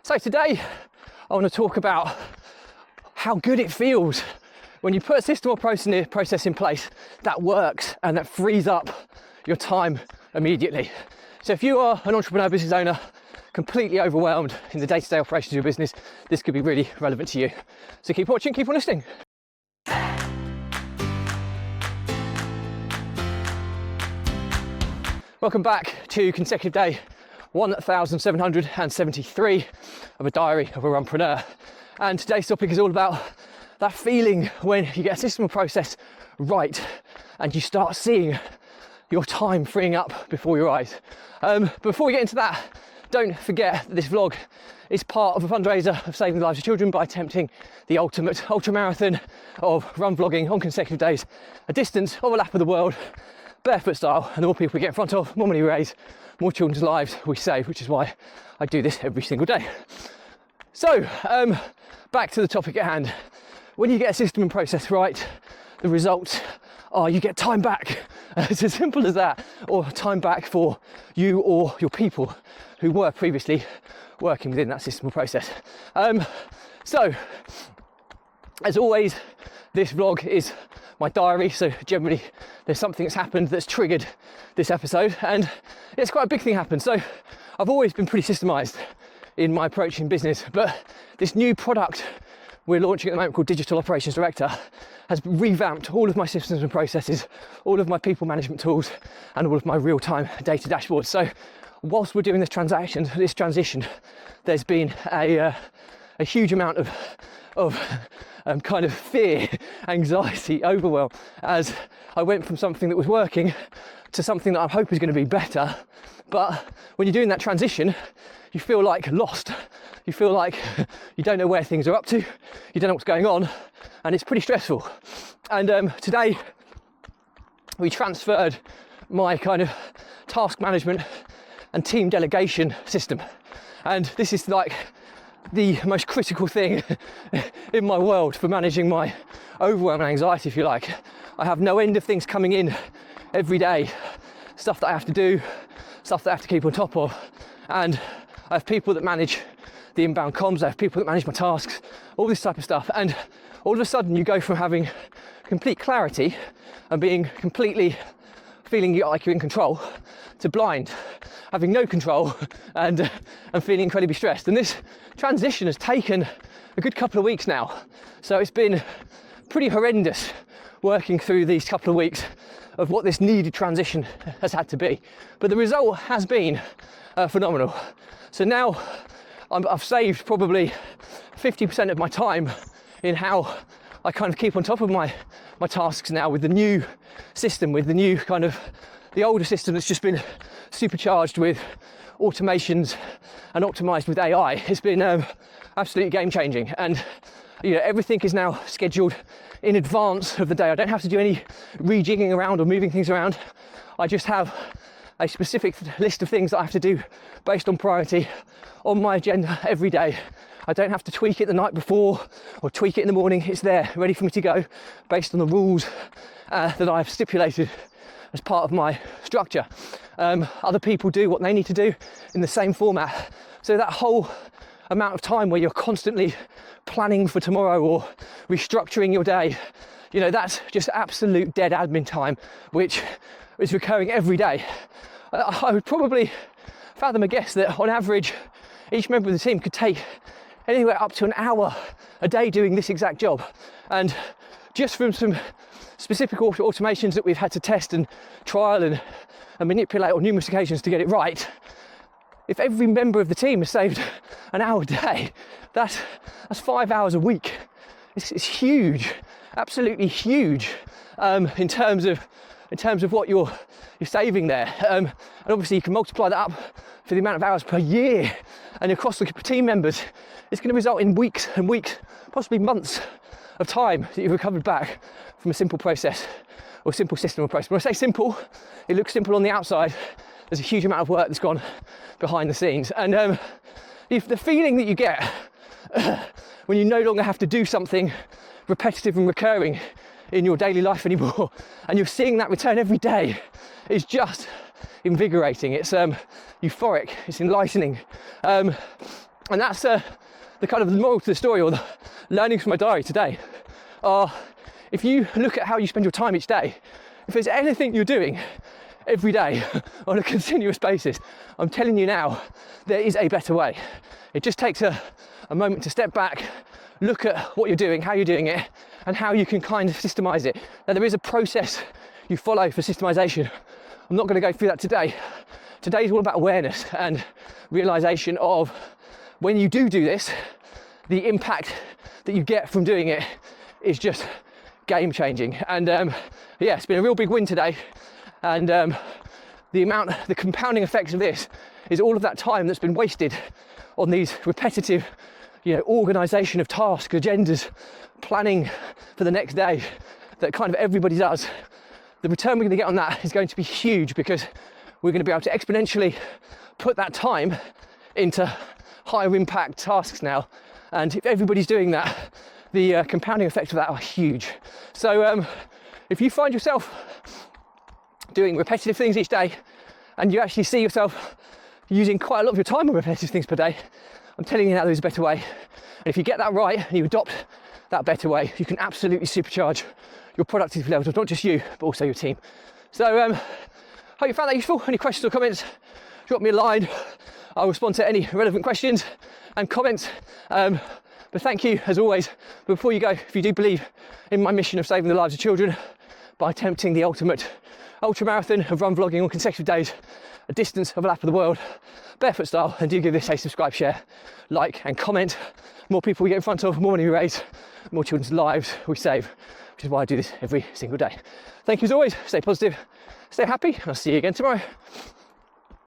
So today I want to talk about how good it feels when you put a system or process in place that works and that frees up your time immediately. So if you are an entrepreneur, business owner, completely overwhelmed in the day-to-day operations of your business, this could be really relevant to you. So keep watching, keep on listening. Welcome back to consecutive day 1773 of a diary of a runpreneur. And today's topic is all about that feeling when you get a system or process right and you start seeing your time freeing up before your eyes. Before we get into that, don't forget that this vlog is part of a fundraiser of saving the lives of children by attempting the ultimate ultra marathon of run vlogging on consecutive days, a distance of a lap of the world, barefoot style. And the more people we get in front of, more money we raise, more children's lives we save, which is why I do this every single day. So back to the topic at hand. When you get a system and process right, the results are you get time back. It's as simple as that, or time back for you or your people who were previously working within that system or process. So as always, this vlog is my diary, so generally there's something that's happened that's triggered this episode, and it's quite a big thing happened. So I've always been pretty systemised in my approach in business, but this new product we're launching at the moment called Digital Operations Director has revamped all of my systems and processes, all of my people management tools, and all of my real-time data dashboards. So whilst we're doing this transition, there's been a huge amount of kind of fear, anxiety, overwhelm, as I went from something that was working to something that I hope is going to be better. But when you're doing that transition, you feel like lost. You feel like you don't know where things are up to, you don't know what's going on, and it's pretty stressful. And today we transferred my kind of task management and team delegation system. And this is like the most critical thing in my world for managing my overwhelm and anxiety, if you like. I have no end of things coming in every day, stuff that I have to do, stuff that I have to keep on top of, and I have people that manage the inbound comms, I have people that manage my tasks, all this type of stuff. And all of a sudden you go from having complete clarity and being completely feeling like you're in control to blind, having no control and feeling incredibly stressed. And this transition has taken a good couple of weeks now. So it's been pretty horrendous working through these couple of weeks of what this needed transition has had to be. But the result has been phenomenal. So now I've saved probably 50% of my time in how I kind of keep on top of my tasks now with the new system, with the new kind of, the older system that's just been supercharged with automations and optimized with AI. It's been absolutely game changing. And you know, everything is now scheduled in advance of the day. I don't have to do any rejigging around or moving things around. I just have a specific list of things that I have to do based on priority on my agenda every day. I don't have to tweak it the night before or tweak it in the morning. It's there, ready for me to go based on the rules that I've stipulated as part of my structure. Other people do what they need to do in the same format. So that whole amount of time where you're constantly planning for tomorrow or restructuring your day, you know, that's just absolute dead admin time, which is recurring every day. I would probably fathom a guess that on average, each member of the team could take anywhere up to an hour a day doing this exact job. And just from some specific automations that we've had to test and trial and manipulate on numerous occasions to get it right, if every member of the team has saved an hour a day, that's 5 hours a week. It's huge, absolutely huge, in terms of what you're saving there. And obviously you can multiply that up for the amount of hours per year and across the team members. It's going to result in weeks and weeks, possibly months of time that you've recovered back from a simple process or simple system or process. When I say simple, it looks simple on the outside. There's a huge amount of work that's gone behind the scenes. And if the feeling that you get when you no longer have to do something repetitive and recurring in your daily life anymore, and you're seeing that return every day, is just invigorating. It's euphoric, it's enlightening. And that's the kind of the moral to the story, or the learnings from my diary today, are if you look at how you spend your time each day, if there's anything you're doing every day on a continuous basis, I'm telling you now, there is a better way. It just takes a moment to step back, look at what you're doing, how you're doing it, and how you can kind of systemize it. Now, there is a process you follow for systemization. I'm not going to go through that today. Today is all about awareness and realization of when you do this, the impact that you get from doing it is just game changing. And yeah, it's been a real big win today. And the compounding effects of this is all of that time that's been wasted on these repetitive, organisation of tasks, agendas, planning for the next day that kind of everybody does. The return we're going to get on that is going to be huge, because we're going to be able to exponentially put that time into higher impact tasks now. And if everybody's doing that, the compounding effects of that are huge. So if you find yourself doing repetitive things each day, and you actually see yourself using quite a lot of your time on repetitive things per day, I'm telling you now, there's a better way. And if you get that right and you adopt that better way, you can absolutely supercharge your productivity levels of not just you, but also your team. So hope you found that useful. Any questions or comments, drop me a line. I'll respond to any relevant questions and comments. But thank you, as always. But before you go, if you do believe in my mission of saving the lives of children by attempting the ultimate ultra marathon of run vlogging on consecutive days, a distance of a lap of the world, barefoot style, and do give this a subscribe, share, like and comment. The more people we get in front of, more money we raise, the more children's lives we save, which is why I do this every single day. Thank you as always. Stay positive, stay happy, and I'll see you again tomorrow.